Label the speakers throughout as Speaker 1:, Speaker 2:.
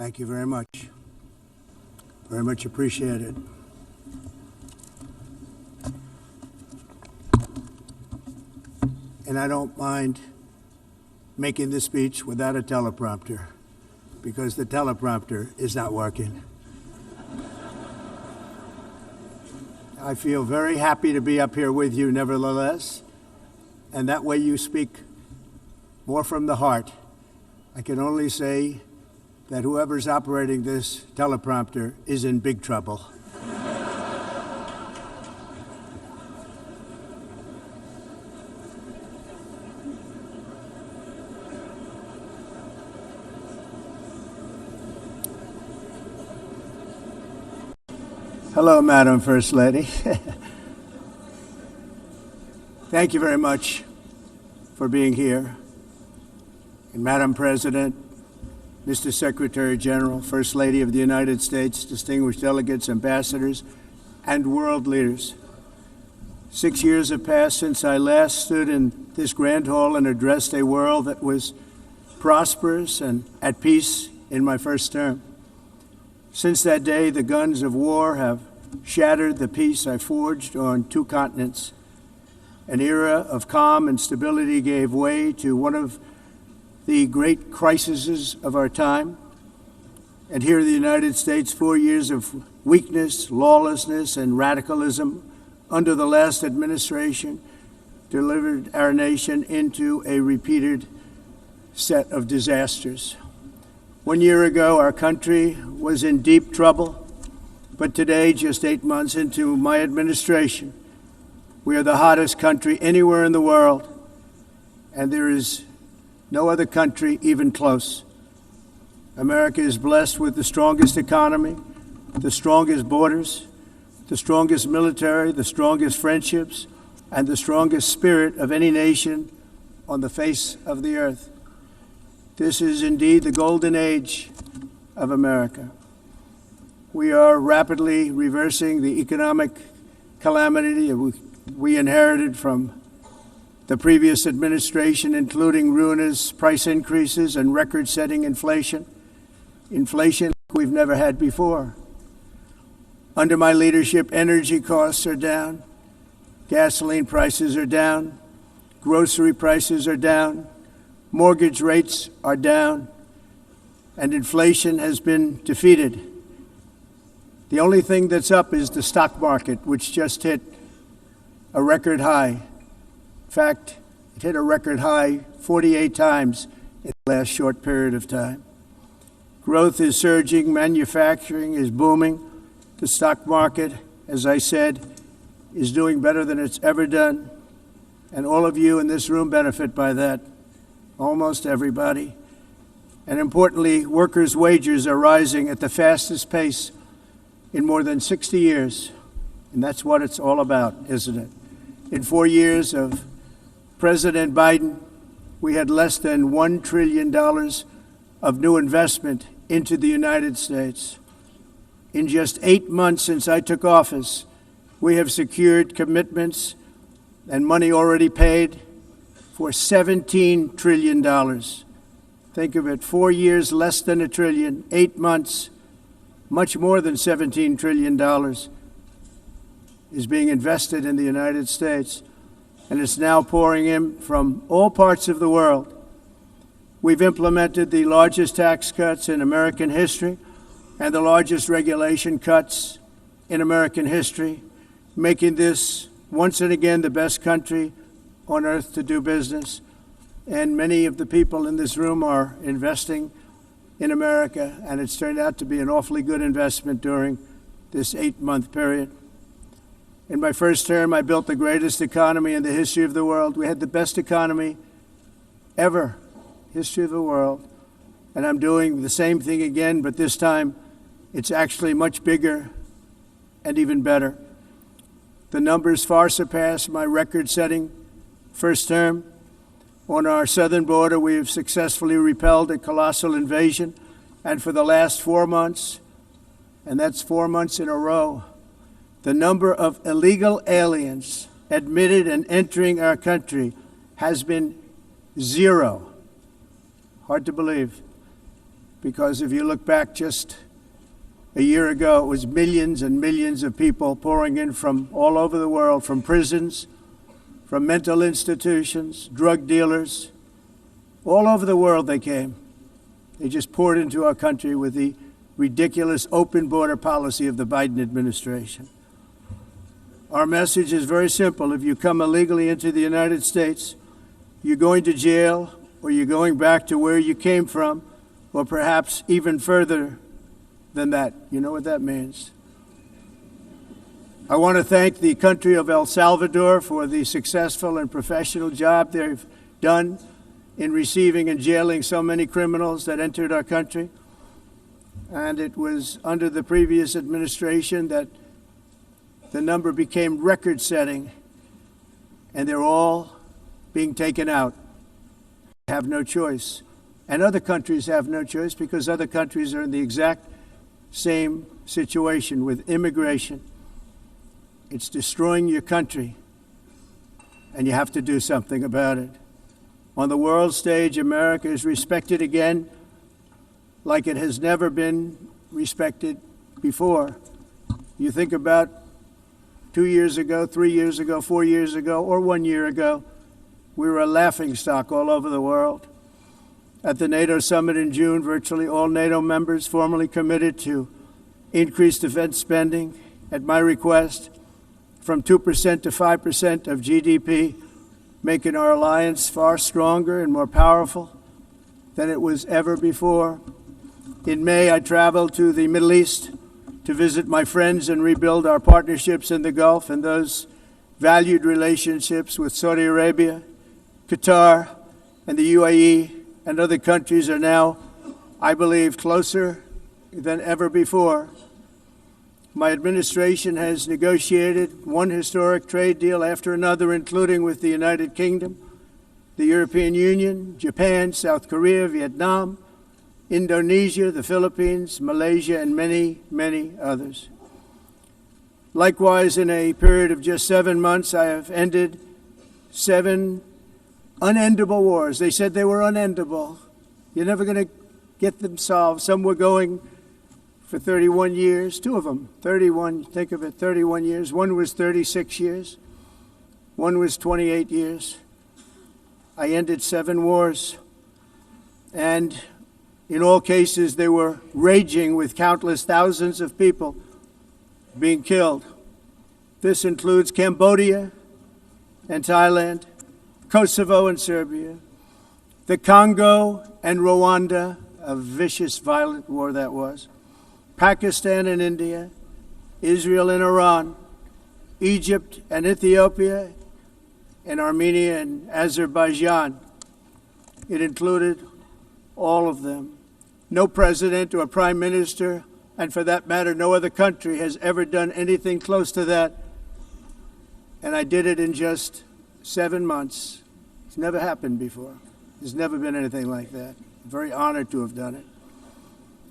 Speaker 1: Thank you very much. Very much appreciated. And I don't mind making this speech without a teleprompter, because the teleprompter is not working. I feel very happy to be up here with you nevertheless, and that way you speak more from the heart. I can only say that whoever's operating this teleprompter is in big trouble. Hello, Madam First Lady. Thank you very much for being here. And Madam President, Mr. Secretary General, First Lady of the United States, distinguished delegates, ambassadors, and world leaders. 6 years have passed since I last stood in this grand hall and addressed a world that was prosperous and at peace in my first term. Since that day, the guns of war have shattered the peace I forged on 2 continents. An era of calm and stability gave way to one of the great crises of our time. And here in the United States, 4 years of weakness, lawlessness, and radicalism under the last administration delivered our nation into a repeated set of disasters. 1 year ago, our country was in deep trouble, but today, just 8 months into my administration, we are the hottest country anywhere in the world, and there is no other country even close. America is blessed with the strongest economy, the strongest borders, the strongest military, the strongest friendships, and the strongest spirit of any nation on the face of the earth. This is indeed the golden age of America. We are rapidly reversing the economic calamity we inherited from the previous administration, including ruinous price increases and record-setting inflation like we've never had before. Under my leadership, energy costs are down, gasoline prices are down, grocery prices are down, mortgage rates are down, and inflation has been defeated. The only thing that's up is the stock market, which just hit a record high. In fact, it hit a record high 48 times in the last short period of time. Growth is surging, manufacturing is booming. The stock market, as I said, is doing better than it's ever done, and all of you in this room benefit by that. Almost everybody. And importantly, workers' wages are rising at the fastest pace in more than 60 years. And that's what it's all about, isn't it? In 4 years of President Biden, we had less than $1 trillion of new investment into the United States. In just 8 months since I took office, we have secured commitments and money already paid for $17 trillion. Think of it, 4 years, less than $1 trillion, 8 months, much more than $17 trillion is being invested in the United States, and it's now pouring in from all parts of the world. We've implemented the largest tax cuts in American history and the largest regulation cuts in American history, making this once and again the best country on earth to do business. And many of the people in this room are investing in America, and it's turned out to be an awfully good investment during this 8-month period. In my first term, I built the greatest economy in the history of the world. We had the best economy ever, history of the world. And I'm doing the same thing again, but this time it's actually much bigger and even better. The numbers far surpass my record-setting first term. On our southern border, we have successfully repelled a colossal invasion. And for the last 4 months, and that's 4 months in a row, the number of illegal aliens admitted and entering our country has been 0. Hard to believe. because if you look back just a year ago, it was millions and millions of people pouring in from all over the world, from prisons, from mental institutions, drug dealers. All over the world they came. They just poured into our country with the ridiculous open border policy of the Biden administration. Our message is very simple. If you come illegally into the United States, you're going to jail, or you're going back to where you came from, or perhaps even further than that. You know what that means. I want to thank the country of El Salvador for the successful and professional job they've done in receiving and jailing so many criminals that entered our country. And it was under the previous administration that the number became record-setting, and they're all being taken out. They have no choice. And other countries have no choice, because other countries are in the exact same situation with immigration. It's destroying your country, and you have to do something about it. On the world stage, America is respected again like it has never been respected before. You think about 2 years ago, 3 years ago, 4 years ago, or 1 year ago, we were a laughingstock all over the world. At the NATO summit in June, virtually all NATO members formally committed to increase defense spending, at my request, from 2% to 5% of GDP, making our alliance far stronger and more powerful than it was ever before. In May, I traveled to the Middle East to visit my friends and rebuild our partnerships in the Gulf and those valued relationships with Saudi Arabia, Qatar, and the UAE, and other countries are now, I believe, closer than ever before. My administration has negotiated one historic trade deal after another, including with the United Kingdom, the European Union, Japan, South Korea, Vietnam, Indonesia, the Philippines, Malaysia, and many, many others. Likewise, in a period of just 7 months, I have ended 7 unendable wars. They said they were unendable. You're never going to get them solved. Some were going for 31 years, 2 of them, 31, think of it, 31 years. One was 36 years. One was 28 years. I ended 7 wars. And in all cases, they were raging with countless thousands of people being killed. This includes Cambodia and Thailand, Kosovo and Serbia, the Congo and Rwanda, a vicious, violent war that was, Pakistan and India, Israel and Iran, Egypt and Ethiopia, and Armenia and Azerbaijan. It included all of them. No president or prime minister, and for that matter, no other country has ever done anything close to that. And I did it in just 7 months. It's never happened before. There's never been anything like that. I'm very honored to have done it.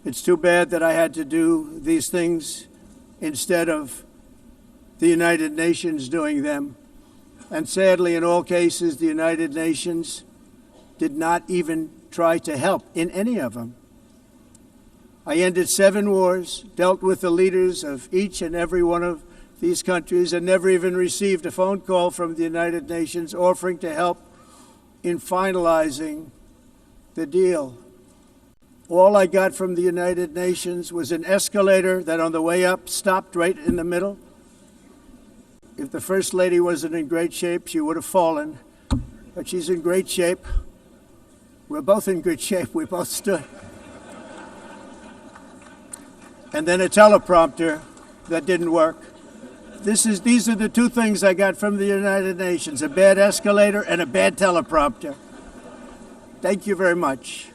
Speaker 1: It's too bad that I had to do these things instead of the United Nations doing them. And sadly, in all cases, the United Nations did not even try to help in any of them. I ended 7 wars, dealt with the leaders of each and every one of these countries, and never even received a phone call from the United Nations offering to help in finalizing the deal. All I got from the United Nations was an escalator that on the way up stopped right in the middle. If the First Lady wasn't in great shape, she would have fallen, but she's in great shape. We're both in good shape. We both stood. And then a teleprompter that didn't work. These are the 2 things I got from the United Nations, a bad escalator and a bad teleprompter. Thank you very much.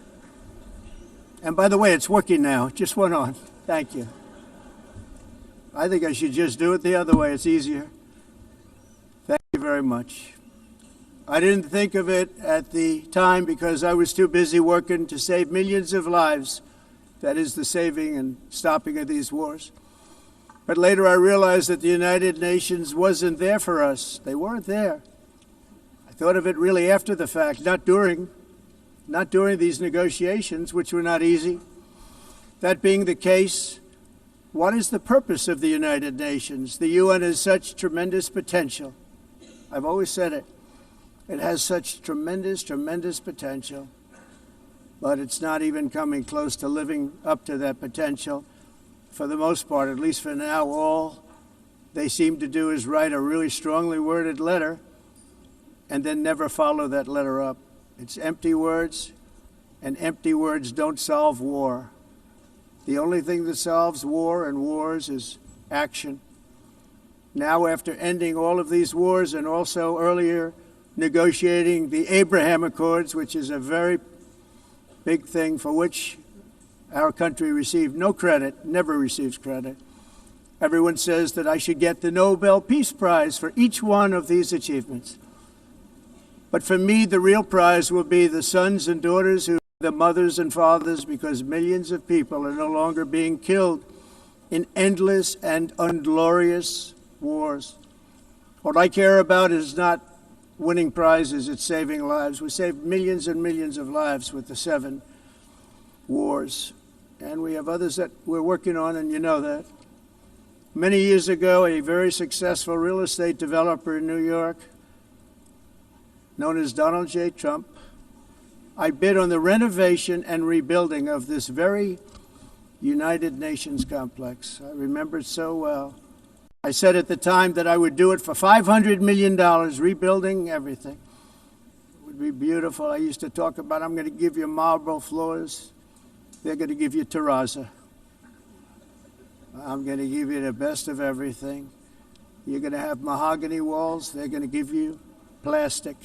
Speaker 1: And by the way, it's working now. It just went on. Thank you. I think I should just do it the other way. It's easier. Thank you very much. I didn't think of it at the time because I was too busy working to save millions of lives. That is the saving and stopping of these wars. But later I realized that the United Nations wasn't there for us. They weren't there. I thought of it really after the fact, not during these negotiations, which were not easy. That being the case, what is the purpose of the United Nations? The UN has such tremendous potential. I've always said it. It has such tremendous, tremendous potential, but it's not even coming close to living up to that potential. For the most part, at least for now, all they seem to do is write a really strongly worded letter and then never follow that letter up. It's empty words, and empty words don't solve war. The only thing that solves war and wars is action. Now, after ending all of these wars and also earlier negotiating the Abraham Accords, which is a very big thing for which our country received no credit, never receives credit. Everyone says that I should get the Nobel Peace Prize for each one of these achievements. But for me, the real prize will be the sons and daughters who the mothers and fathers, because millions of people are no longer being killed in endless and unglorious wars. What I care about is not winning prizes, it's saving lives. We saved millions and millions of lives with the 7 wars. And we have others that we're working on, and you know that. Many years ago, a very successful real estate developer in New York, known as Donald J. Trump, I bid on the renovation and rebuilding of this very United Nations complex. I remember it so well. I said at the time that I would do it for $500 million, rebuilding everything. It would be beautiful. I used to talk about, I'm going to give you marble floors. They're going to give you terrazzo. I'm going to give you the best of everything. You're going to have mahogany walls. They're going to give you plastic.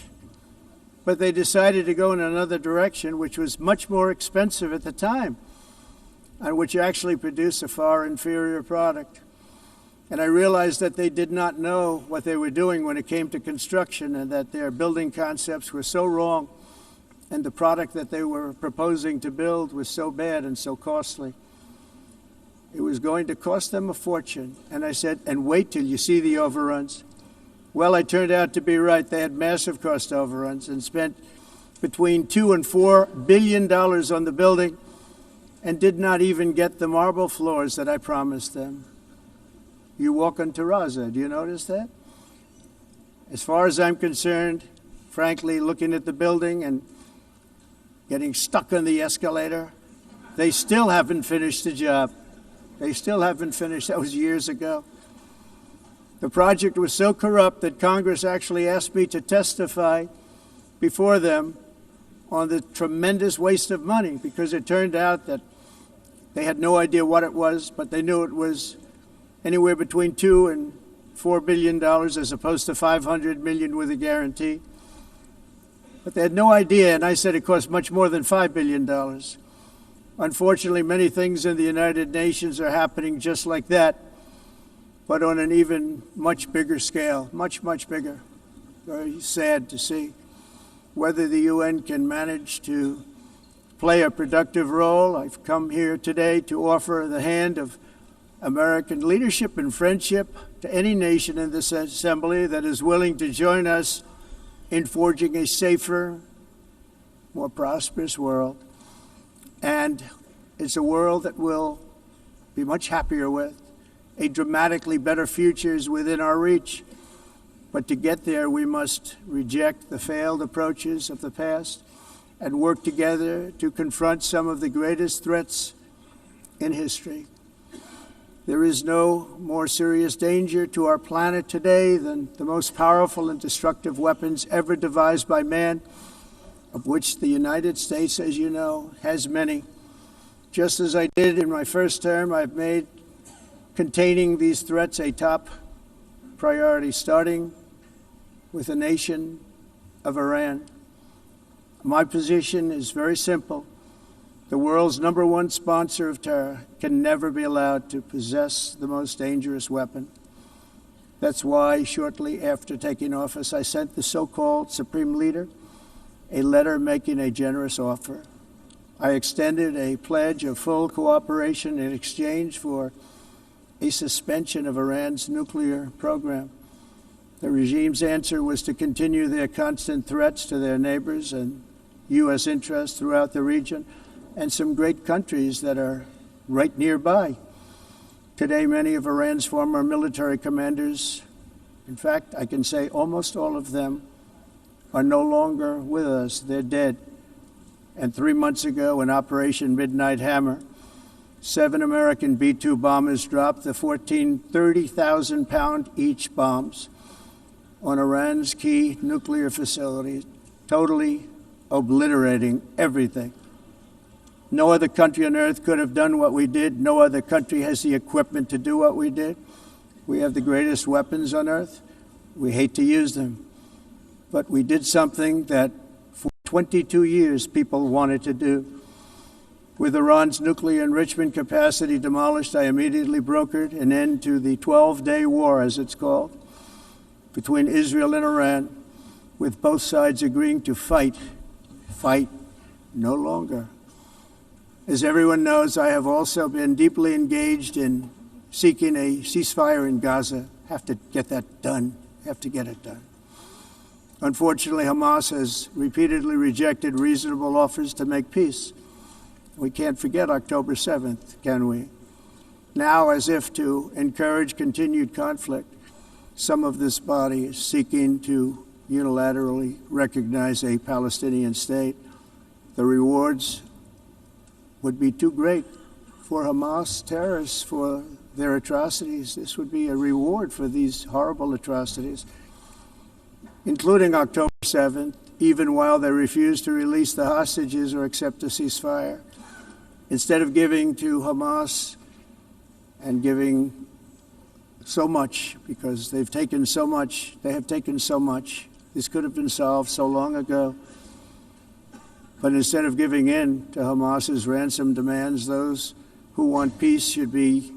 Speaker 1: But they decided to go in another direction, which was much more expensive at the time, and which actually produced a far inferior product. And I realized that they did not know what they were doing when it came to construction, and that their building concepts were so wrong, and the product that they were proposing to build was so bad and so costly. It was going to cost them a fortune. And I said, and wait till you see the overruns. Well, I turned out to be right. They had massive cost overruns and spent between $2 and $4 billion on the building and did not even get the marble floors that I promised them. You walk on terrazzo. Do you notice that? As far as I'm concerned, frankly, looking at the building and getting stuck on the escalator, they still haven't finished the job. They still haven't finished. That was years ago. The project was so corrupt that Congress actually asked me to testify before them on the tremendous waste of money, because it turned out that they had no idea what it was, but they knew it was anywhere between $2 and $4 billion as opposed to $500 million with a guarantee. But they had no idea, and I said it cost much more than $5 billion. Unfortunately, many things in the United Nations are happening just like that, but on an even much bigger scale, much, much bigger. Very sad to see whether the UN can manage to play a productive role. I've come here today to offer the hand of American leadership and friendship to any nation in this assembly that is willing to join us in forging a safer, more prosperous world. And it's a world that we'll be much happier with. A dramatically better future is within our reach. But to get there, we must reject the failed approaches of the past and work together to confront some of the greatest threats in history. There is no more serious danger to our planet today than the most powerful and destructive weapons ever devised by man, of which the United States, as you know, has many. Just as I did in my first term, I've made containing these threats a top priority, starting with the nation of Iran. My position is very simple. The world's #1 sponsor of terror can never be allowed to possess the most dangerous weapon. That's why shortly after taking office, I sent the so-called Supreme Leader a letter making a generous offer. I extended a pledge of full cooperation in exchange for a suspension of Iran's nuclear program. The regime's answer was to continue their constant threats to their neighbors and U.S. interests throughout the region, and some great countries that are right nearby. Today, many of Iran's former military commanders, in fact, I can say almost all of them, are no longer with us. They're dead. And 3 months ago, in Operation Midnight Hammer, 7 American B-2 bombers dropped the 14 30,000-pound each bombs on Iran's key nuclear facilities, totally obliterating everything. No other country on earth could have done what we did. No other country has the equipment to do what we did. We have the greatest weapons on earth. We hate to use them. But we did something that for 22 years people wanted to do. With Iran's nuclear enrichment capacity demolished, I immediately brokered an end to the 12-day war, as it's called, between Israel and Iran, with both sides agreeing to fight no longer. As everyone knows, I have also been deeply engaged in seeking a ceasefire in Gaza. Have to get that done. Have to get it done. Unfortunately, Hamas has repeatedly rejected reasonable offers to make peace. We can't forget October 7th, can we? Now, as if to encourage continued conflict, some of this body is seeking to unilaterally recognize a Palestinian state. The rewards would be too great for Hamas terrorists for their atrocities. This would be a reward for these horrible atrocities, including October 7th, even while they refuse to release the hostages or accept a ceasefire. Instead of giving to Hamas and giving so much, because they've taken so much, they have taken so much. This could have been solved so long ago. But instead of giving in to Hamas's ransom demands, those who want peace should be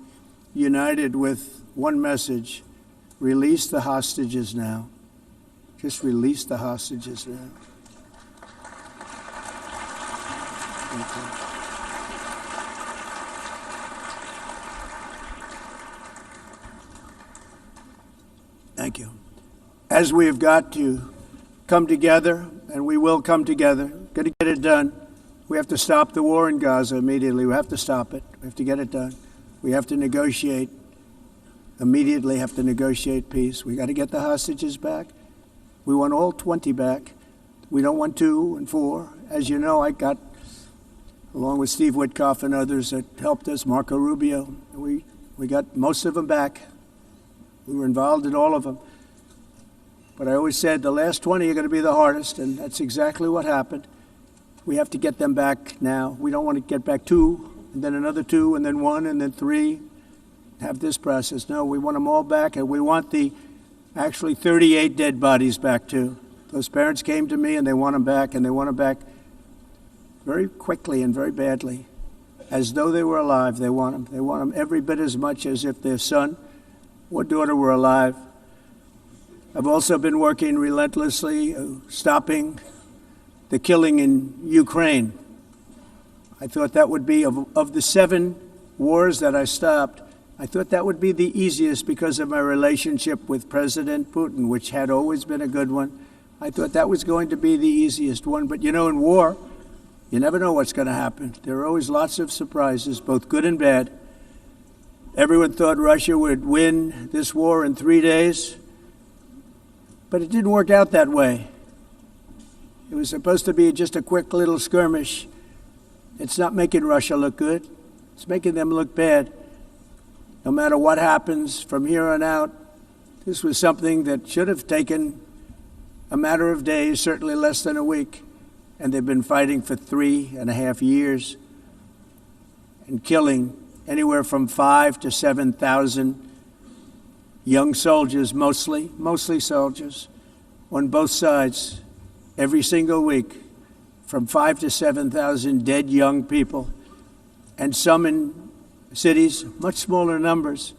Speaker 1: united with one message: release the hostages now. Just release the hostages now. Thank you. Thank you. As we have got to come together, and we will come together, got to get it done. We have to stop the war in Gaza immediately. We have to stop it. We have to get it done. We have to negotiate, immediately have to negotiate peace. We got to get the hostages back. We want all 20 back. We don't want 2 and 4. As you know, I got, along with Steve Witkoff and others that helped us, Marco Rubio, we got most of them back. We were involved in all of them. But I always said the last 20 are going to be the hardest, and that's exactly what happened. We have to get them back now. We don't want to get back 2, and then another 2, and then 1, and then 3. Have this process. No, we want them all back, and we want the actually 38 dead bodies back too. Those parents came to me, and they want them back, and they want them back very quickly and very badly. As though they were alive, they want them. They want them every bit as much as if their son or daughter were alive. I've also been working relentlessly, stopping the killing in Ukraine. I thought that would be, of the 7 wars that I stopped, I thought that would be the easiest because of my relationship with President Putin, which had always been a good one. I thought that was going to be the easiest one. But, you know, in war, you never know what's going to happen. There are always lots of surprises, both good and bad. Everyone thought Russia would win this war in 3 days, but it didn't work out that way. It was supposed to be just a quick little skirmish. It's not making Russia look good. It's making them look bad. No matter what happens from here on out, this was something that should have taken a matter of days, certainly less than a week. And they've been fighting for 3.5 years and killing anywhere from 5,000 to 7,000 young soldiers, mostly soldiers, on both sides, every single week, from 5,000 to 7,000 dead young people, and some in cities, much smaller numbers,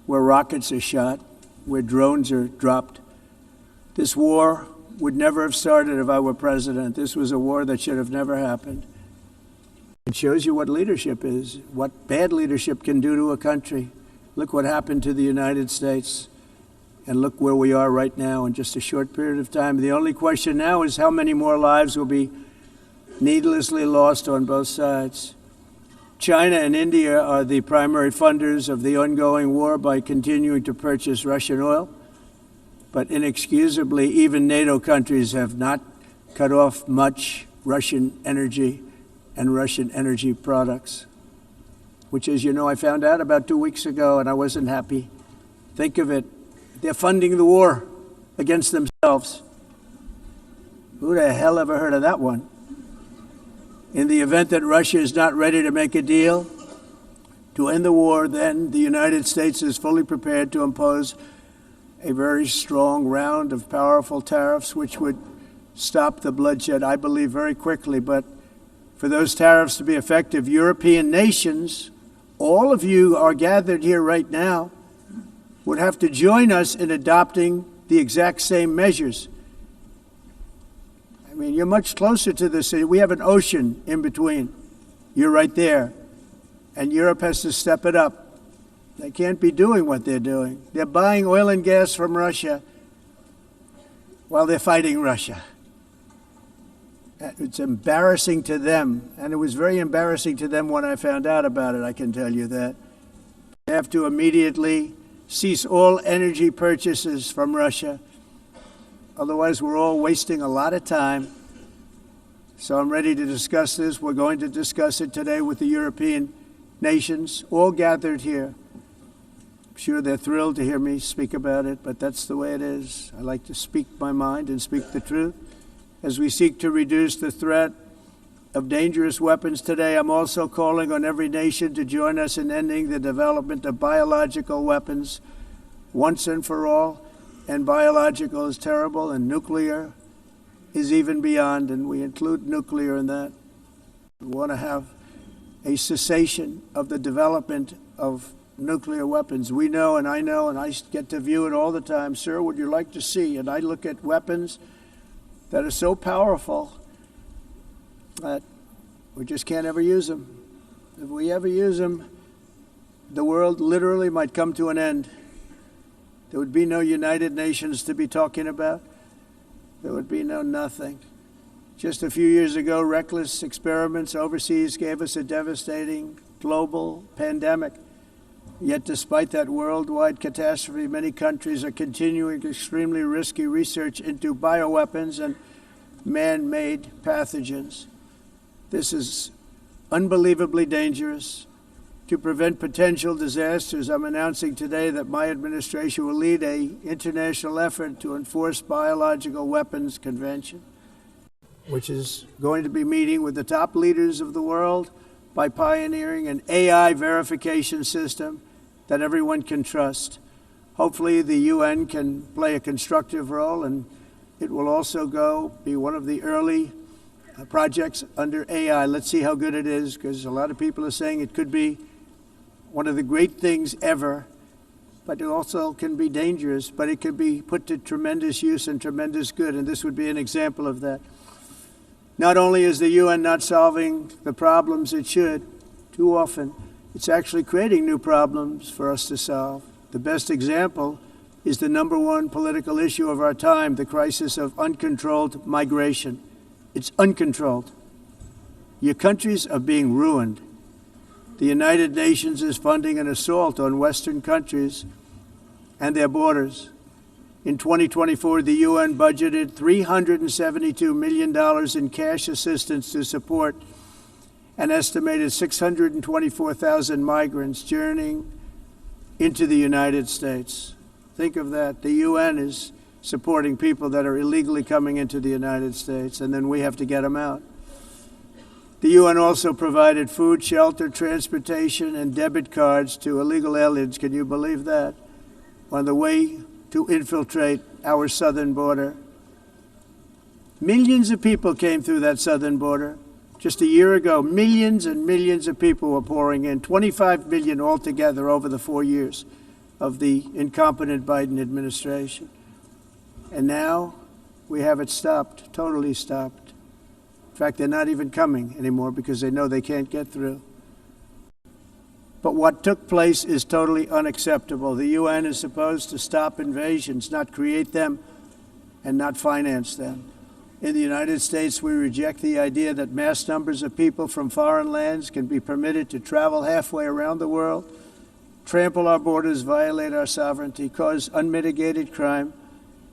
Speaker 1: where rockets are shot, where drones are dropped. This war would never have started if I were president. This was a war that should have never happened. It shows you what leadership is, what bad leadership can do to a country. Look what happened to the United States, and look where we are right now in just a short period of time. The only question now is how many more lives will be needlessly lost on both sides. China and India are the primary funders of the ongoing war by continuing to purchase Russian oil. But inexcusably, even NATO countries have not cut off much Russian energy and Russian energy products, which, as you know, I found out about 2 weeks ago, and I wasn't happy. Think of it. They're funding the war against themselves. Who the hell ever heard of that one? In the event that Russia is not ready to make a deal to end the war, then the United States is fully prepared to impose a very strong round of powerful tariffs, which would stop the bloodshed, I believe, very quickly. But for those tariffs to be effective, European nations, all of you are gathered here right now, would have to join us in adopting the exact same measures. I mean, you're much closer to this. We have an ocean in between. You're right there. And Europe has to step it up. They can't be doing what they're doing. They're buying oil and gas from Russia while they're fighting Russia. It's embarrassing to them. And it was very embarrassing to them when I found out about it, I can tell you that. They have to immediately cease all energy purchases from Russia. Otherwise, we're all wasting a lot of time. So I'm ready to discuss this. We're going to discuss it today with the European nations, all gathered here. I'm sure they're thrilled to hear me speak about it, but that's the way it is. I like to speak my mind and speak the truth. As we seek to reduce the threat of dangerous weapons today, I'm also calling on every nation to join us in ending the development of biological weapons once and for all. And biological is terrible, and nuclear is even beyond, and we include nuclear in that. We want to have a cessation of the development of nuclear weapons. We know, and I get to view it all the time. Sir, would you like to see? And I look at weapons that are so powerful that we just can't ever use them. If we ever use them, the world literally might come to an end. There would be no United Nations to be talking about. There would be no nothing. Just a few years ago, reckless experiments overseas gave us a devastating global pandemic. Yet despite that worldwide catastrophe, many countries are continuing extremely risky research into bioweapons and man-made pathogens. This is unbelievably dangerous. To prevent potential disasters, I'm announcing today that my administration will lead an international effort to enforce biological weapons convention, which is going to be meeting with the top leaders of the world by pioneering an AI verification system that everyone can trust. Hopefully the UN can play a constructive role, and it will also be one of the early projects under AI. Let's see how good it is, because a lot of people are saying it could be one of the great things ever, but it also can be dangerous, but it can be put to tremendous use and tremendous good, and this would be an example of that. Not only is the UN not solving the problems it should, too often, it's actually creating new problems for us to solve. The best example is the number one political issue of our time, the crisis of uncontrolled migration. It's uncontrolled. Your countries are being ruined. The United Nations is funding an assault on Western countries and their borders. In 2024, the UN budgeted $372 million in cash assistance to support an estimated 624,000 migrants journeying into the United States. Think of that. The UN is supporting people that are illegally coming into the United States, and then we have to get them out. The UN also provided food, shelter, transportation, and debit cards to illegal aliens. Can you believe that? On the way to infiltrate our southern border. Millions of people came through that southern border. Just a year ago, millions and millions of people were pouring in, 25 million altogether over the 4 years of the incompetent Biden administration. And now we have it stopped, totally stopped. In fact, they're not even coming anymore because they know they can't get through. But what took place is totally unacceptable. The UN is supposed to stop invasions, not create them and not finance them. In the United States, we reject the idea that mass numbers of people from foreign lands can be permitted to travel halfway around the world, trample our borders, violate our sovereignty, cause unmitigated crime,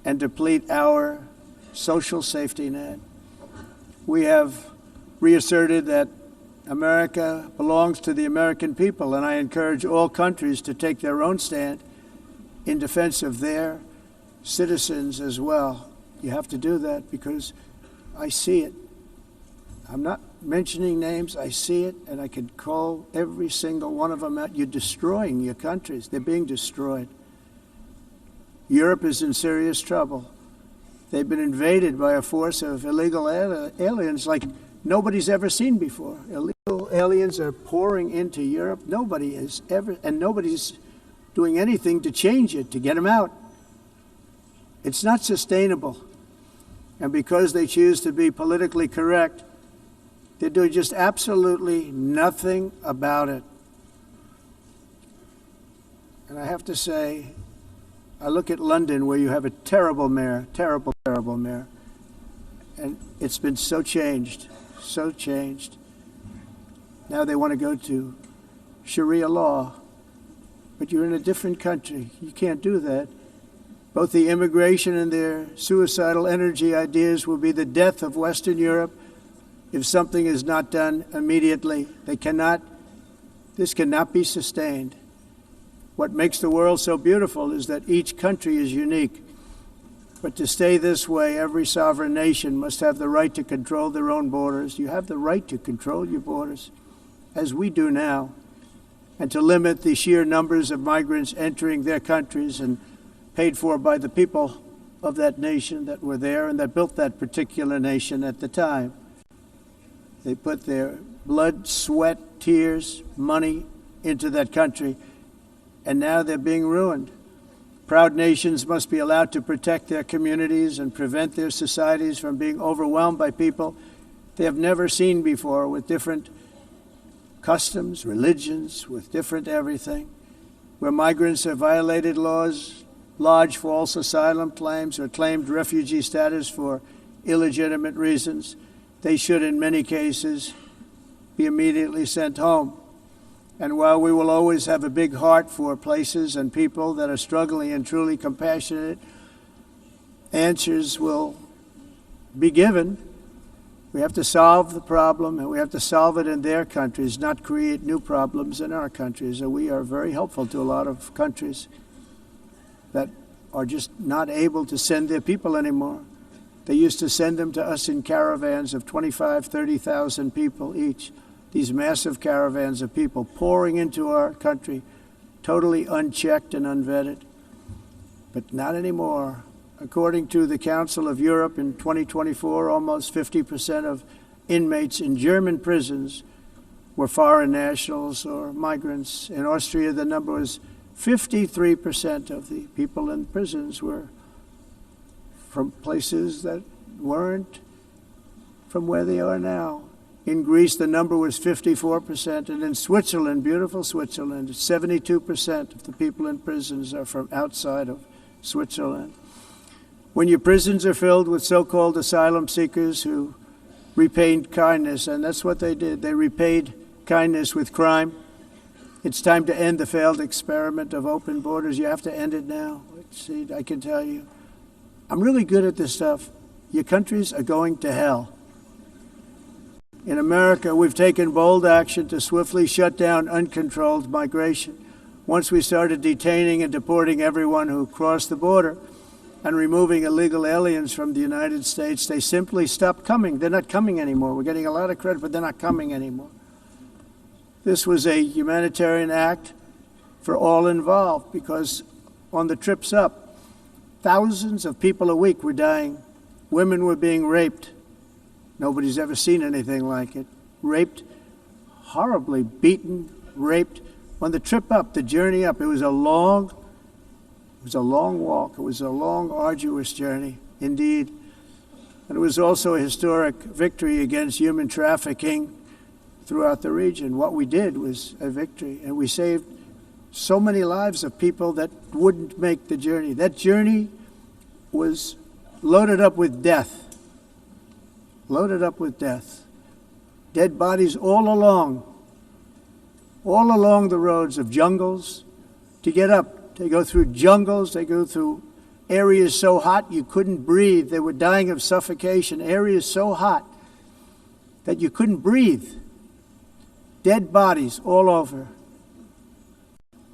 Speaker 1: and deplete our social safety net. We have reasserted that America belongs to the American people, and I encourage all countries to take their own stand in defense of their citizens as well. You have to do that because I see it. I'm not mentioning names. I see it, and I could call every single one of them out. You're destroying your countries. They're being destroyed. Europe is in serious trouble. They've been invaded by a force of illegal aliens like nobody's ever seen before. Illegal aliens are pouring into Europe. Nobody has ever, and nobody's doing anything to change it, to get them out. It's not sustainable. And because they choose to be politically correct, they're doing just absolutely nothing about it. And I have to say, I look at London, where you have a terrible mayor, terrible mayor, and it's been so changed. Now they want to go to Sharia law, but you're in a different country. You can't do that. Both the immigration and their suicidal energy ideas will be the death of Western Europe if something is not done immediately. This cannot be sustained. What makes the world so beautiful is that each country is unique. But to stay this way, every sovereign nation must have the right to control their own borders. You have the right to control your borders, as we do now, and to limit the sheer numbers of migrants entering their countries and paid for by the people of that nation that were there and that built that particular nation at the time. They put their blood, sweat, tears, money into that country, and now they're being ruined. Proud nations must be allowed to protect their communities and prevent their societies from being overwhelmed by people they have never seen before, with different customs, religions, with different everything. Where migrants have violated laws, lodged false asylum claims, or claimed refugee status for illegitimate reasons, they should, in many cases, be immediately sent home. And while we will always have a big heart for places and people that are struggling and truly compassionate, answers will be given. We have to solve the problem, and we have to solve it in their countries, not create new problems in our countries. And we are very helpful to a lot of countries that are just not able to send their people anymore. They used to send them to us in caravans of 25,000, 30,000 people each. These massive caravans of people pouring into our country, totally unchecked and unvetted. But not anymore. According to the Council of Europe, in 2024, almost 50% of inmates in German prisons were foreign nationals or migrants. In Austria, the number was 53% of the people in prisons were from places that weren't from where they are now. In Greece, the number was 54%, and in Switzerland, beautiful Switzerland, 72% of the people in prisons are from outside of Switzerland. When your prisons are filled with so-called asylum seekers who repaid kindness, and that's what they did, they repaid kindness with crime, it's time to end the failed experiment of open borders. You have to end it now. See, I can tell you, I'm really good at this stuff. Your countries are going to hell. In America, we've taken bold action to swiftly shut down uncontrolled migration. Once we started detaining and deporting everyone who crossed the border and removing illegal aliens from the United States, they simply stopped coming. They're not coming anymore. We're getting a lot of credit, but they're not coming anymore. This was a humanitarian act for all involved, because on the trips up, thousands of people a week were dying. Women were being raped. Nobody's ever seen anything like it. Raped, horribly beaten, raped. On the trip up, the journey up, it was a long walk. It was a long, arduous journey, indeed. And it was also a historic victory against human trafficking throughout the region. What we did was a victory, and we saved so many lives of people that wouldn't make the journey. That journey was loaded up with death. loaded up with death. Dead bodies all along the roads of jungles to get up. They go through jungles, they go through areas so hot you couldn't breathe. They were dying of suffocation, areas so hot that you couldn't breathe. Dead bodies all over.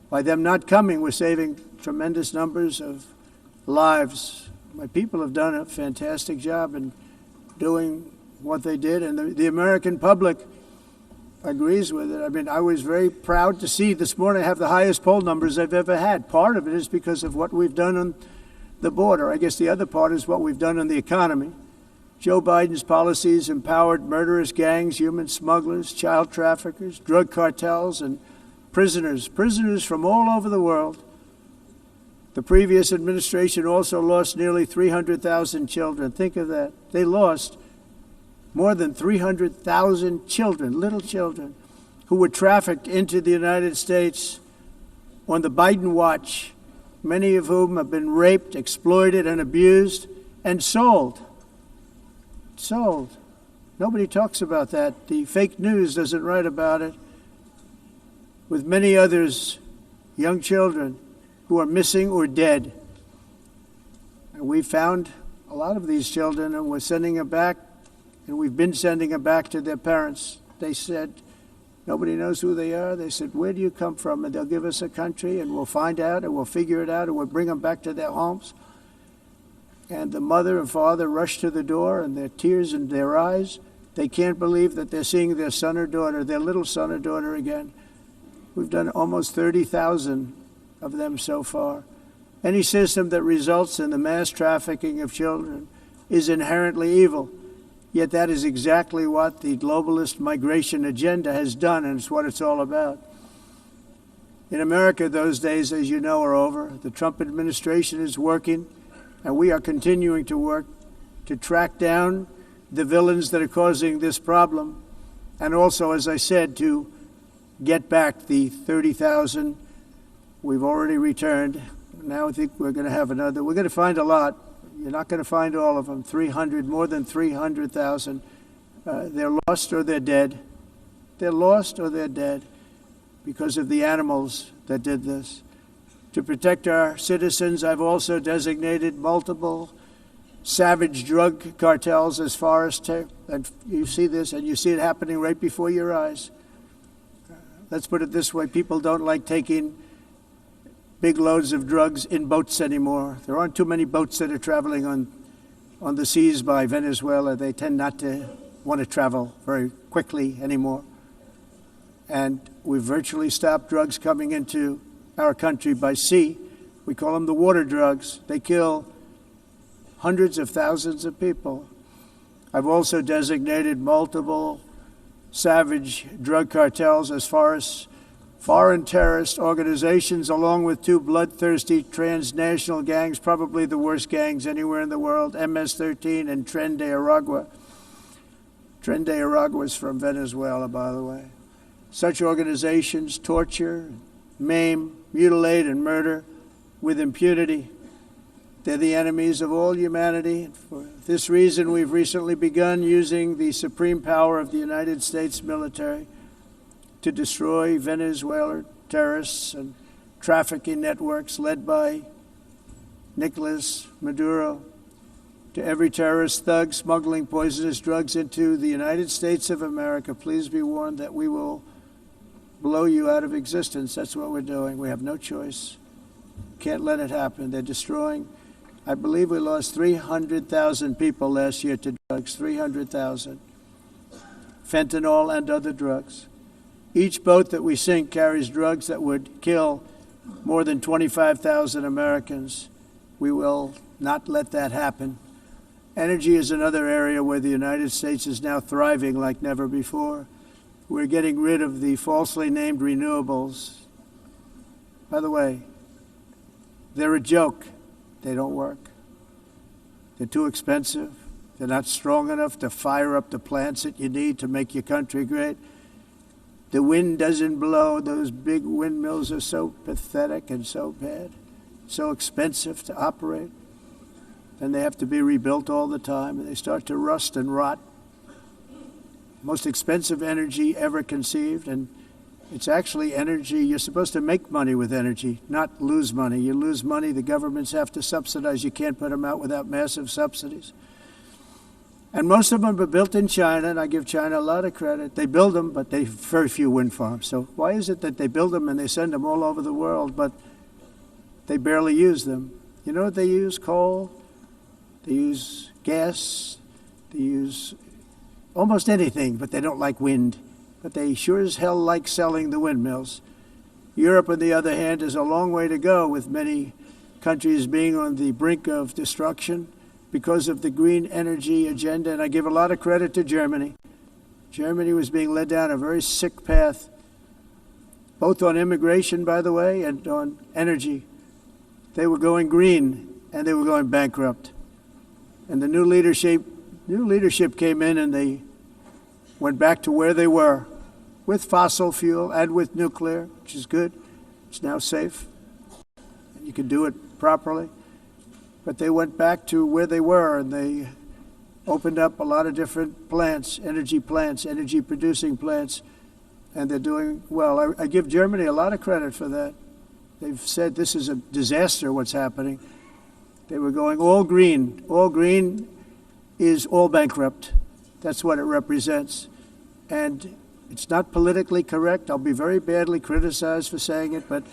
Speaker 1: By them not coming, we're saving tremendous numbers of lives. My people have done a fantastic job in doing what they did, and the American public agrees with it. I mean, I was very proud to see this morning I have the highest poll numbers I've ever had. Part of it is because of what we've done on the border. I guess the other part is what we've done on the economy. Joe Biden's policies empowered murderous gangs, human smugglers, child traffickers, drug cartels, and prisoners from all over the world. The previous administration also lost nearly 300,000 children. Think of that. They lost more than 300,000 children, little children, who were trafficked into the United States on the Biden watch, many of whom have been raped, exploited, and abused, and sold. Sold. Nobody talks about that. The fake news doesn't write about it. With many others, young children who are missing or dead. And we found a lot of these children, and we're sending them back, and we've been sending them back to their parents. They said, nobody knows who they are. They said, where do you come from? And they'll give us a country, and we'll find out, and we'll figure it out, and we'll bring them back to their homes. And the mother and father rush to the door, and their tears in their eyes. They can't believe that they're seeing their son or daughter, their little son or daughter again. We've done almost 30,000 of them so far. Any system that results in the mass trafficking of children is inherently evil. Yet that is exactly what the globalist migration agenda has done, and it's what it's all about. In America, those days, as you know, are over. The Trump administration is working, and we are continuing to work to track down the villains that are causing this problem, and also, as I said, to get back the 30,000 we've already returned. Now I think we're going to have another. We're going to find a lot. You're not going to find all of them. 300, more than 300,000. They're lost or they're dead. They're lost or they're dead because of the animals that did this. To protect our citizens, I've also designated multiple savage drug cartels as far as and you see this, and you see it happening right before your eyes. Let's put it this way. People don't like taking big loads of drugs in boats anymore. There aren't too many boats that are traveling on the seas by Venezuela. They tend not to want to travel very quickly anymore. And we've virtually stopped drugs coming into our country by sea. We call them the water drugs. They kill hundreds of thousands of people. I've also designated multiple savage drug cartels as far as foreign terrorist organizations, along with two bloodthirsty transnational gangs, probably the worst gangs anywhere in the world, MS-13 and Tren de Aragua. Tren de Aragua is from Venezuela, by the way. Such organizations torture, maim, mutilate, and murder with impunity. They're the enemies of all humanity. For this reason, we've recently begun using the supreme power of the United States military to destroy Venezuelan terrorists and trafficking networks led by Nicolas Maduro. To every terrorist thug smuggling poisonous drugs into the United States of America, please be warned that we will blow you out of existence. That's what we're doing. We have no choice. Can't let it happen. They're destroying. I believe we lost 300,000 people last year to drugs, 300,000. Fentanyl and other drugs. Each boat that we sink carries drugs that would kill more than 25,000 Americans. We will not let that happen. Energy is another area where the United States is now thriving like never before. We're getting rid of the falsely named renewables. By the way, they're a joke. They don't work. They're too expensive. They're not strong enough to fire up the plants that you need to make your country great. The wind doesn't blow. Those big windmills are so pathetic and so bad, so expensive to operate. And they have to be rebuilt all the time, and they start to rust and rot. most expensive energy ever conceived, and it's actually energy. You're supposed to make money with energy, not lose money. You lose money, the governments have to subsidize. You can't put them out without massive subsidies. And most of them are built in China, and I give China a lot of credit. They build them, but they have very few wind farms. So why is it that they build them and they send them all over the world, but they barely use them? You know what they use? Coal. They use gas. They use almost anything, but they don't like wind. But they sure as hell like selling the windmills. Europe, on the other hand, is a long way to go, with many countries being on the brink of destruction because of the green energy agenda. And I give a lot of credit to Germany. Germany was being led down a very sick path, both on immigration, by the way, and on energy. They were going green, and they were going bankrupt. And the new leadership came in, and they went back to where they were, with fossil fuel and with nuclear, which is good. It's now safe. You can do it properly. But they went back to where they were, and they opened up a lot of different plants, energy-producing plants, and they're doing well. I give Germany a lot of credit for that. They've said this is a disaster, what's happening. They were going all green. All green is all bankrupt. That's what it represents. And it's not politically correct. I'll be very badly criticized for saying it, but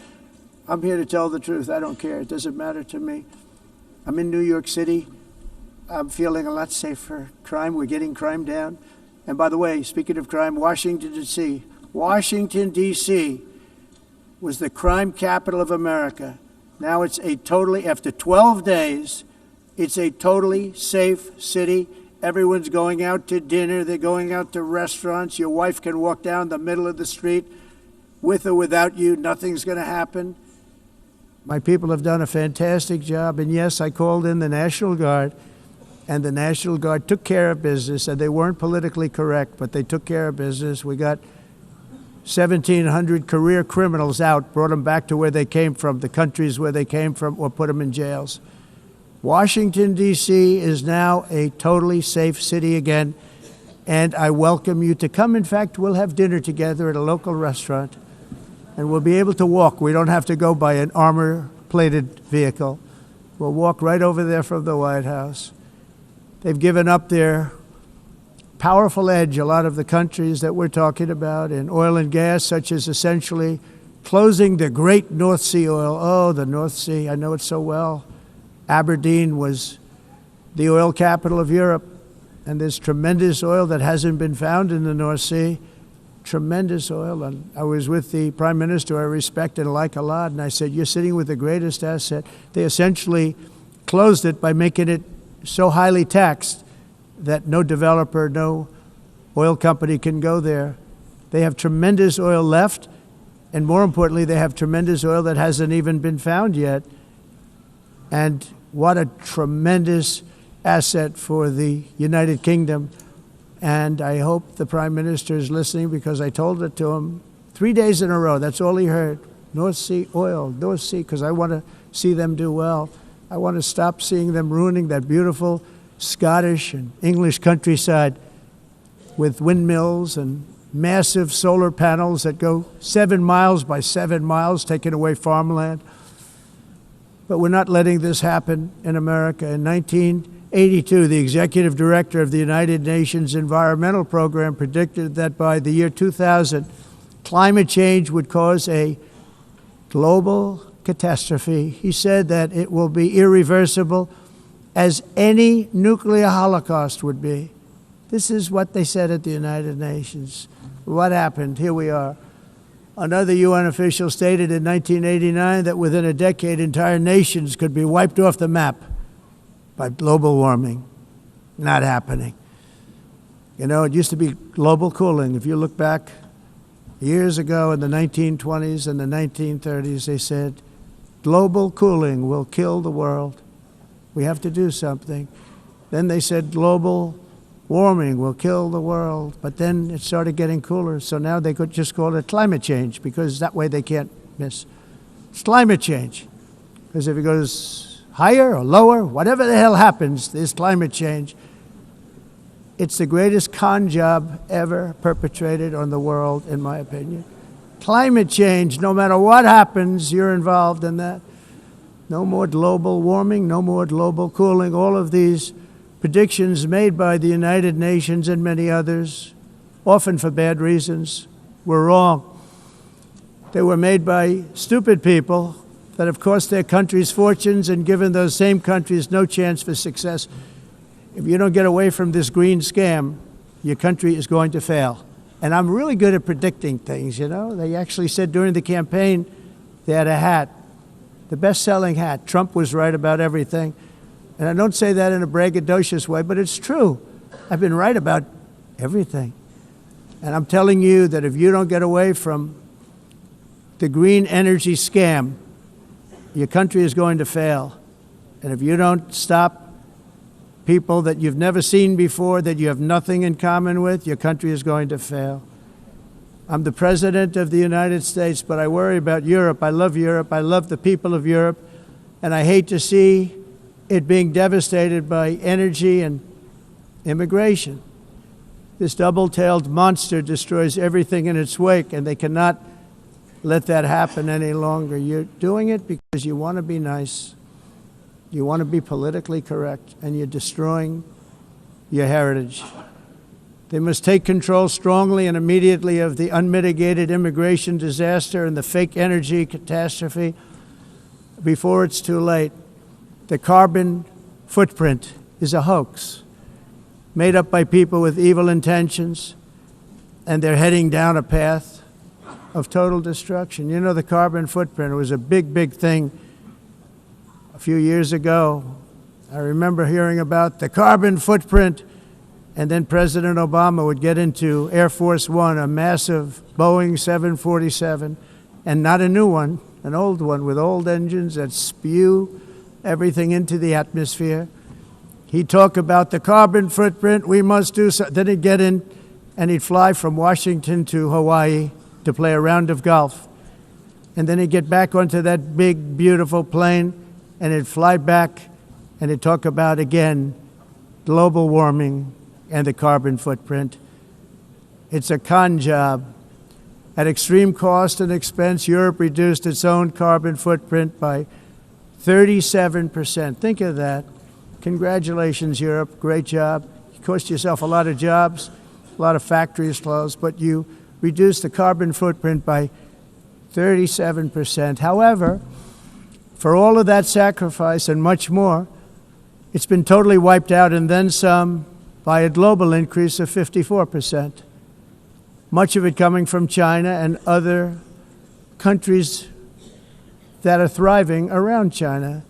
Speaker 1: I'm here to tell the truth. I don't care. It doesn't matter to me. I'm in New York City. I'm feeling a lot safer. Crime, we're getting crime down. And by the way, speaking of crime, Washington, D.C. Washington, D.C. was the crime capital of America. Now it's after 12 days, it's a totally safe city. Everyone's going out to dinner. They're going out to restaurants. Your wife can walk down the middle of the street with or without you. Nothing's going to happen. My people have done a fantastic job. And yes, I called in the National Guard, and the National Guard took care of business, and they weren't politically correct, but they took care of business. We got 1,700 career criminals out, brought them back to where they came from, the countries where they came from, or put them in jails. Washington, D.C. is now a totally safe city again, and I welcome you to come. In fact, we'll have dinner together at a local restaurant, and we'll be able to walk. We don't have to go by an armor-plated vehicle. We'll walk right over there from the White House. They've given up their powerful edge, a lot of the countries that we're talking about, in oil and gas, such as essentially closing the great North Sea oil. Oh, the North Sea, I know it so well. Aberdeen was the oil capital of Europe, and there's tremendous oil that hasn't been found in the North Sea, tremendous oil. And I was with the Prime Minister I respect and like a lot, and I said, you're sitting with the greatest asset. They essentially closed it by making it so highly taxed that no developer, no oil company can go there. They have tremendous oil left, and more importantly, they have tremendous oil that hasn't even been found yet. And what a tremendous asset for the United Kingdom. And I hope the Prime Minister is listening, because I told it to him 3 days in a row. That's all he heard. North Sea oil, North Sea, because I want to see them do well. I want to stop seeing them ruining that beautiful Scottish and English countryside with windmills and massive solar panels that go 7 miles by 7 miles, taking away farmland. But we're not letting this happen in America. In 1982, the executive director of the United Nations Environmental Program predicted that by the year 2000, climate change would cause a global catastrophe. He said that it will be irreversible, as any nuclear holocaust would be. This is what they said at the United Nations. What happened? Here we are. Another UN official stated in 1989 that within a decade, entire nations could be wiped off the map by global warming. Not happening. You know, it used to be global cooling. If you look back years ago in the 1920s and the 1930s, they said, global cooling will kill the world. We have to do something. Then they said global warming will kill the world, but then it started getting cooler, so now they could just call it climate change, because that way they can't miss. It's climate change, because if it goes higher or lower, whatever the hell happens, there's climate change. It's the greatest con job ever perpetrated on the world, in my opinion. Climate change, no matter what happens, you're involved in that. No more global warming, no more global cooling. All of these predictions made by the United Nations and many others, often for bad reasons, were wrong. They were made by stupid people that have cost their countries fortunes and given those same countries no chance for success. If you don't get away from this green scam, your country is going to fail. And I'm really good at predicting things, you know. They actually said during the campaign they had a hat, the best-selling hat. Trump was right about everything. And I don't say that in a braggadocious way, but it's true. I've been right about everything. And I'm telling you that if you don't get away from the green energy scam, your country is going to fail. And if you don't stop people that you've never seen before, that you have nothing in common with, your country is going to fail. I'm the President of the United States, but I worry about Europe. I love Europe. I love the people of Europe. And I hate to see it being devastated by energy and immigration. This double-tailed monster destroys everything in its wake, and they cannot let that happen any longer. You're doing it because you want to be nice. You want to be politically correct, and you're destroying your heritage. They must take control strongly and immediately of the unmitigated immigration disaster and the fake energy catastrophe before it's too late. The carbon footprint is a hoax made up by people with evil intentions, and they're heading down a path of total destruction. You know, the carbon footprint, it was a big, big thing a few years ago. I remember hearing about the carbon footprint, and then President Obama would get into Air Force One, a massive Boeing 747, and not a new one, an old one with old engines that spew everything into the atmosphere. He'd talk about the carbon footprint, we must do so. Then he'd get in and he'd fly from Washington to Hawaii to play a round of golf. And then he'd get back onto that big, beautiful plane and he'd fly back and he'd talk about, again, global warming and the carbon footprint. It's a con job. At extreme cost and expense, Europe reduced its own carbon footprint by 37%. Think of that. Congratulations, Europe. Great job. You cost yourself a lot of jobs, a lot of factories closed, but you reduced the carbon footprint by 37%. However, for all of that sacrifice and much more, it's been totally wiped out and then some by a global increase of 54%. Much of it coming from China and other countries that are thriving around China,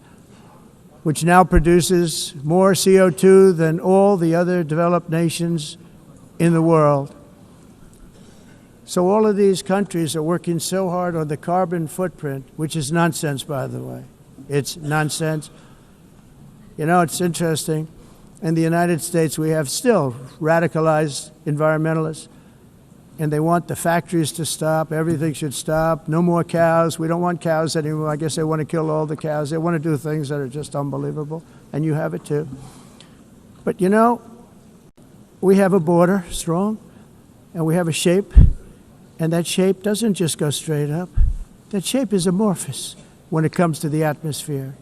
Speaker 1: which now produces more CO2 than all the other developed nations in the world. So all of these countries are working so hard on the carbon footprint, which is nonsense, by the way. It's nonsense. You know, it's interesting. In the United States, we have still radicalized environmentalists, and they want the factories to stop. Everything should stop. No more cows. We don't want cows anymore. I guess they want to kill all the cows. They want to do things that are just unbelievable, and you have it too. But you know, we have a border, strong, and we have a shape, and that shape doesn't just go straight up. That shape is amorphous when it comes to the atmosphere.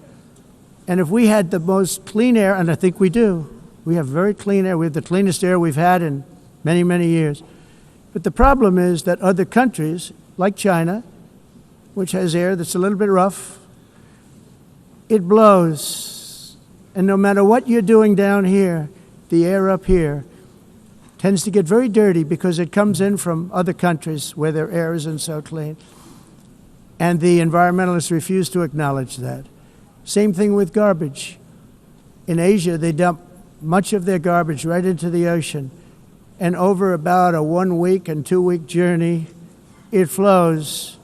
Speaker 1: And if we had the most clean air, and I think we do, we have very clean air. We have the cleanest air we've had in many, many years. But the problem is that other countries, like China, which has air that's a little bit rough, it blows. And no matter what you're doing down here, the air up here tends to get very dirty because it comes in from other countries where their air isn't so clean. And the environmentalists refuse to acknowledge that. Same thing with garbage. In Asia, they dump much of their garbage right into the ocean. And over about a 1 week and 2 week journey, it flows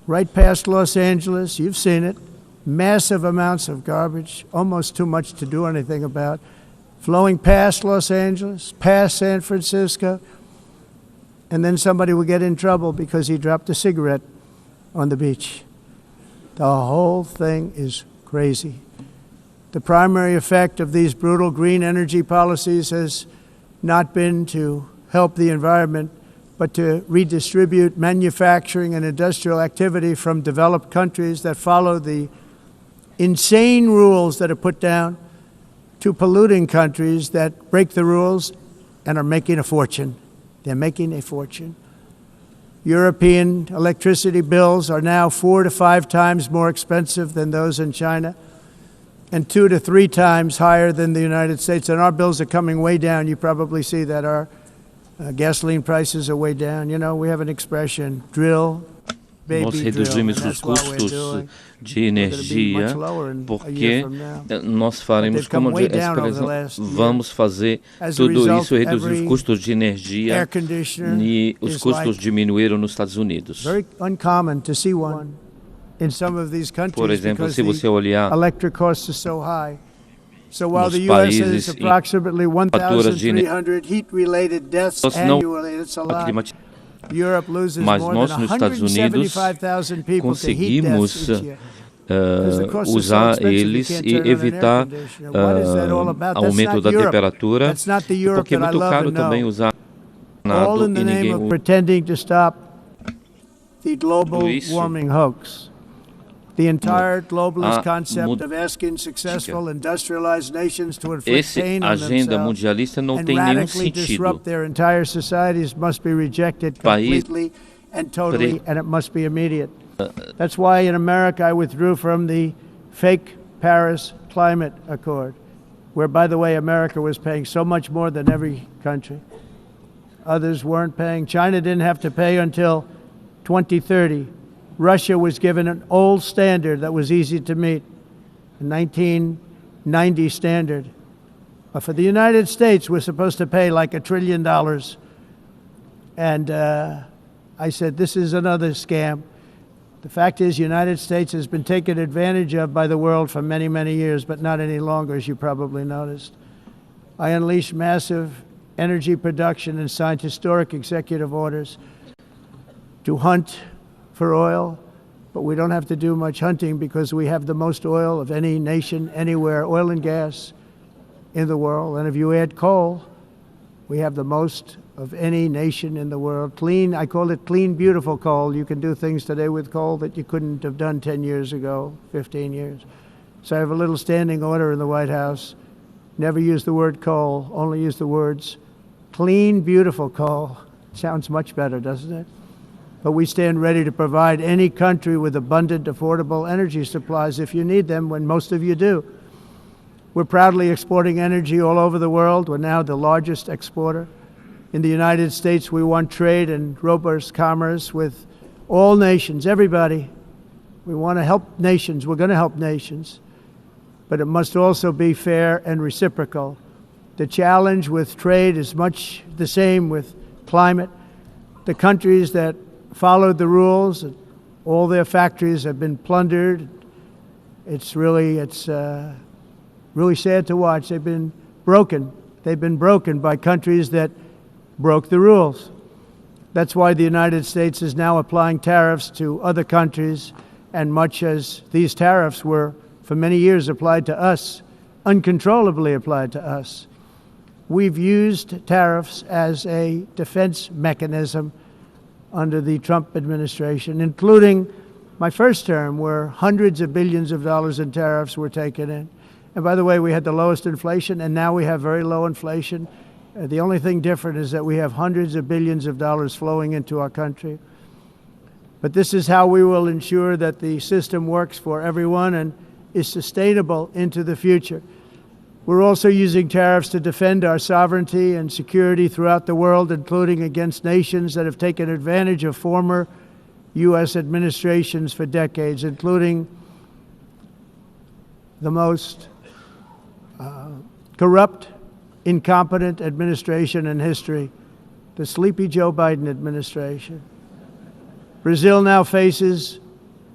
Speaker 1: right past Los Angeles. You've seen it. Massive amounts of garbage, almost too much to do anything about, flowing past Los Angeles, past San Francisco, and then somebody will get in trouble because he dropped a cigarette on the beach. The whole thing is crazy. The primary effect of these brutal green energy policies has not been to help the environment, but to redistribute manufacturing and industrial activity from developed countries that follow the insane rules that are put down to polluting countries that break the rules and are making a fortune. They're making a fortune. European electricity bills are now 4 to 5 times more expensive than those in China, and 2 to 3 times higher than the United States. And our bills are coming way down. You probably see that our gasoline prices are way down. You know, we have an expression, drill,
Speaker 2: Nós reduzimos os custos de energia porque nós faremos, como a expressão, vamos fazer tudo isso, reduzir os custos de energia, e os custos diminuíram nos Estados Unidos. Por exemplo, se você olhar nos países em faturas de energia não climatizam. Mas nós, nos Estados Unidos, conseguimos usar eles e evitar aumento da temperatura, porque é muito caro também usar nada e ninguém usa isso.
Speaker 1: The entire globalist concept of asking successful industrialized nations to inflict pain on themselves and radically disrupt their entire societies must be rejected completely and totally, and it must be immediate. That's why in America I withdrew from the fake Paris Climate Accord, where, by the way, America was paying so much more than every country. Others weren't paying. China didn't have to pay until 2030. Russia was given an old standard that was easy to meet, a 1990 standard. But for the United States, we're supposed to pay like $1 trillion. And I said, this is another scam. The fact is, the United States has been taken advantage of by the world for many, many years, but not any longer, as you probably noticed. I unleashed massive energy production and signed historic executive orders to hunt for oil, but we don't have to do much hunting because we have the most oil of any nation anywhere, oil and gas in the world. And if you add coal, we have the most of any nation in the world. Clean, I call it clean, beautiful coal. You can do things today with coal that you couldn't have done 10 years ago, 15 years. So I have a little standing order in the White House. Never use the word coal, only use the words clean, beautiful coal. Sounds much better, doesn't it? But we stand ready to provide any country with abundant, affordable energy supplies if you need them, when most of you do. We're proudly exporting energy all over the world. We're now the largest exporter. In the United States, we want trade and robust commerce with all nations, everybody. We want to help nations. We're going to help nations. But it must also be fair and reciprocal. The challenge with trade is much the same with climate. The countries that followed the rules, all their factories have been plundered. It's really sad to watch. They've been broken. They've been broken by countries that broke the rules. That's why the United States is now applying tariffs to other countries, and much as these tariffs were for many years applied to us, uncontrollably applied to us. We've used tariffs as a defense mechanism under the Trump administration, including my first term, where hundreds of billions of dollars in tariffs were taken in. And by the way, we had the lowest inflation, and now we have very low inflation. The only thing different is that we have hundreds of billions of dollars flowing into our country. But this is how we will ensure that the system works for everyone and is sustainable into the future. We're also using tariffs to defend our sovereignty and security throughout the world, including against nations that have taken advantage of former U.S. administrations for decades, including the most corrupt, incompetent administration in history, the sleepy Joe Biden administration. Brazil now faces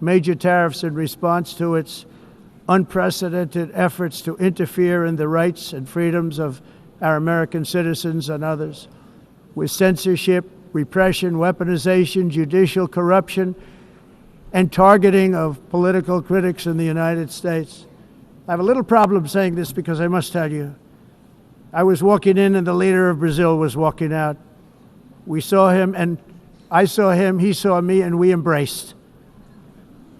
Speaker 1: major tariffs in response to its unprecedented efforts to interfere in the rights and freedoms of our American citizens and others, with censorship, repression, weaponization, judicial corruption, and targeting of political critics in the United States. I have a little problem saying this because I must tell you, I was walking in and the leader of Brazil was walking out. We saw him and I saw him, he saw me, and we embraced.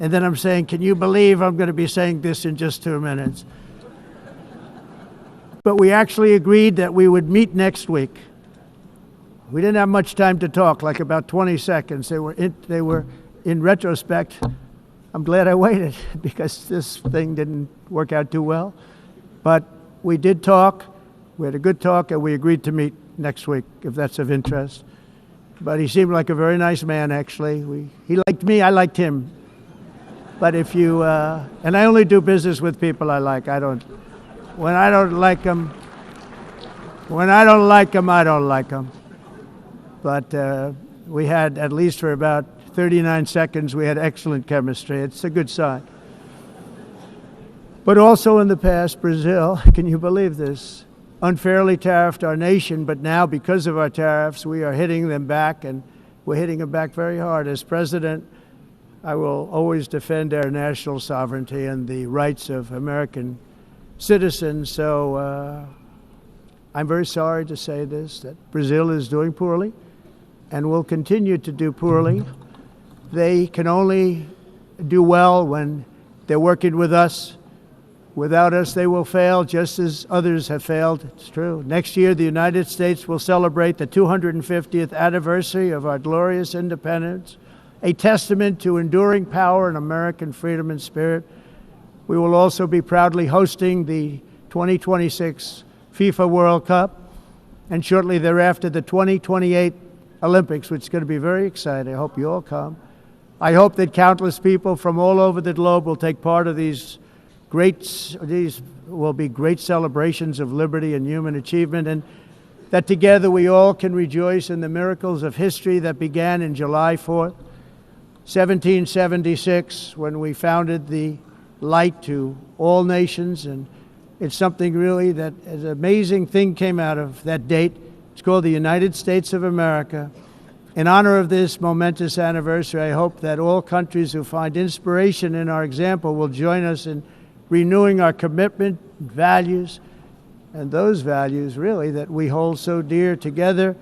Speaker 1: And then I'm saying, can you believe I'm going to be saying this in just 2 minutes? But we actually agreed that we would meet next week. We didn't have much time to talk, like about 20 seconds. They were in retrospect, I'm glad I waited because this thing didn't work out too well. But we did talk, we had a good talk, and we agreed to meet next week, if that's of interest. But he seemed like a very nice man, actually. He liked me, I liked him. But if you, and I only do business with people I like. When I don't like them, I don't like them. But we had, at least for about 39 seconds, we had excellent chemistry. It's a good sign. But also in the past, Brazil, can you believe this, unfairly tariffed our nation, but now because of our tariffs, we are hitting them back, and we're hitting them back very hard. As president, I will always defend our national sovereignty and the rights of American citizens. So I'm very sorry to say this, that Brazil is doing poorly and will continue to do poorly. They can only do well when they're working with us. Without us, they will fail, just as others have failed. It's true. Next year, the United States will celebrate the 250th anniversary of our glorious independence, a testament to enduring power and American freedom and spirit. We will also be proudly hosting the 2026 FIFA World Cup, and shortly thereafter, the 2028 Olympics, which is going to be very exciting. I hope you all come. I hope that countless people from all over the globe will take part of these will be great celebrations of liberty and human achievement, and that together we all can rejoice in the miracles of history that began in July 4th, 1776, when we founded the light to all nations. And it's something really that an amazing thing came out of that date. It's called the United States of America. In honor of this momentous anniversary, I hope that all countries who find inspiration in our example will join us in renewing our commitment, values, and those values really that we hold so dear. Together,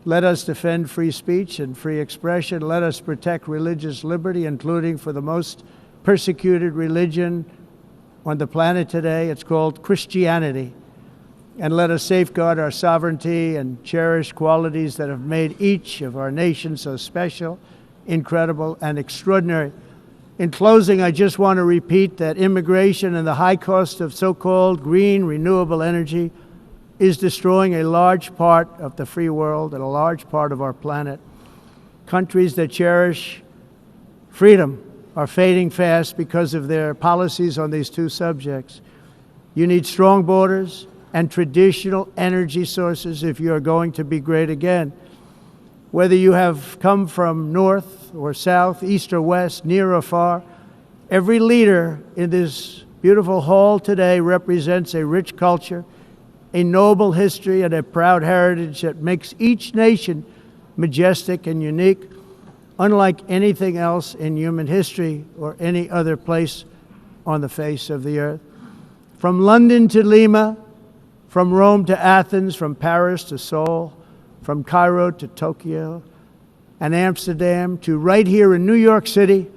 Speaker 1: let us defend free speech and free expression. Let us protect religious liberty, including for the most persecuted religion on the planet today. It's called Christianity. And let us safeguard our sovereignty and cherish qualities that have made each of our nations so special, incredible, and extraordinary. In closing, I just want to repeat that immigration and the high cost of so-called green renewable energy is destroying a large part of the free world and a large part of our planet. Countries that cherish freedom are fading fast because of their policies on these two subjects. You need strong borders and traditional energy sources if you are going to be great again. Whether you have come from north or south, east or west, near or far, every leader in this beautiful hall today represents a rich culture, a noble history, and a proud heritage that makes each nation majestic and unique, unlike anything else in human history or any other place on the face of the earth. From London to Lima, from Rome to Athens, from Paris to Seoul, from Cairo to Tokyo and Amsterdam to right here in New York City,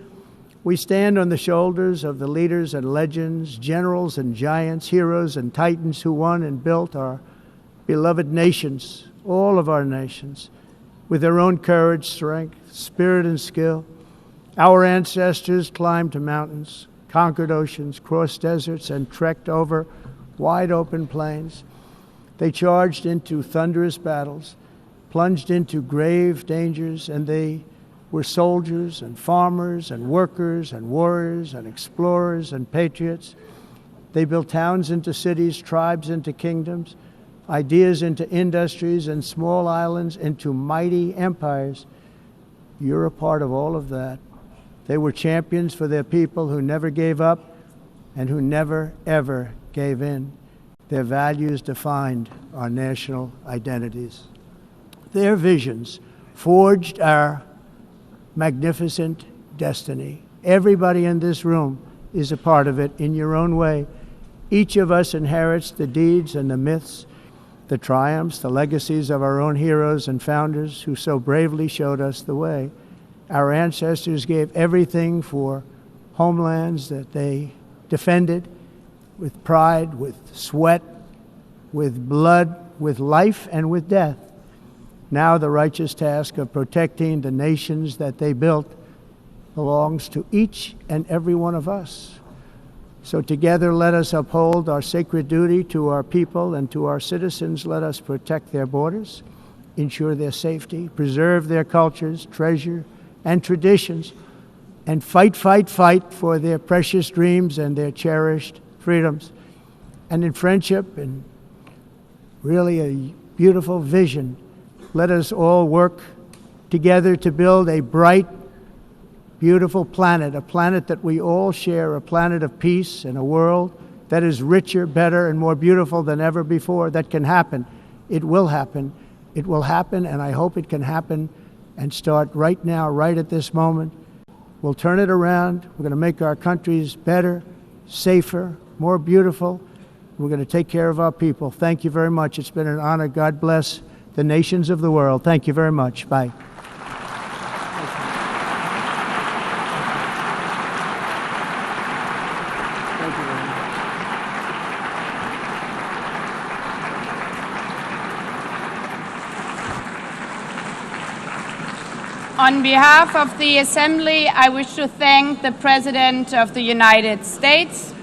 Speaker 1: we stand on the shoulders of the leaders and legends, generals and giants, heroes and titans who won and built our beloved nations, all of our nations, with their own courage, strength, spirit, and skill. Our ancestors climbed mountains, conquered oceans, crossed deserts, and trekked over wide open plains. They charged into thunderous battles, plunged into grave dangers, and they were soldiers and farmers and workers and warriors and explorers and patriots. They built towns into cities, tribes into kingdoms, ideas into industries, and small islands into mighty empires. You're a part of all of that. They were champions for their people who never gave up and who never, ever gave in. Their values defined our national identities. Their visions forged our magnificent destiny. Everybody in this room is a part of it in your own way. Each of us inherits the deeds and the myths the triumphs, the legacies of our own heroes and founders who so bravely showed us the way. Our ancestors gave everything for homelands that they defended with pride, with sweat, with blood, with life, and with death. Now the righteous task of protecting the nations that they built belongs to each and every one of us. So together let us uphold our sacred duty to our people and to our citizens. Let us protect their borders, ensure their safety, preserve their cultures, treasure, and traditions, and fight, fight, fight for their precious dreams and their cherished freedoms. And in friendship and really a beautiful vision, let us all work together to build a bright, beautiful planet, a planet that we all share, a planet of peace and a world that is richer, better, and more beautiful than ever before. That can happen. It will happen. It will happen, and I hope it can happen and start right now, right at this moment. We'll turn it around. We're going to make our countries better, safer, more beautiful. We're going to take care of our people. Thank you very much. It's been an honor. God bless the nations of the world. Thank you very much. Bye.
Speaker 3: On behalf of the Assembly, I wish to thank the President of the United States,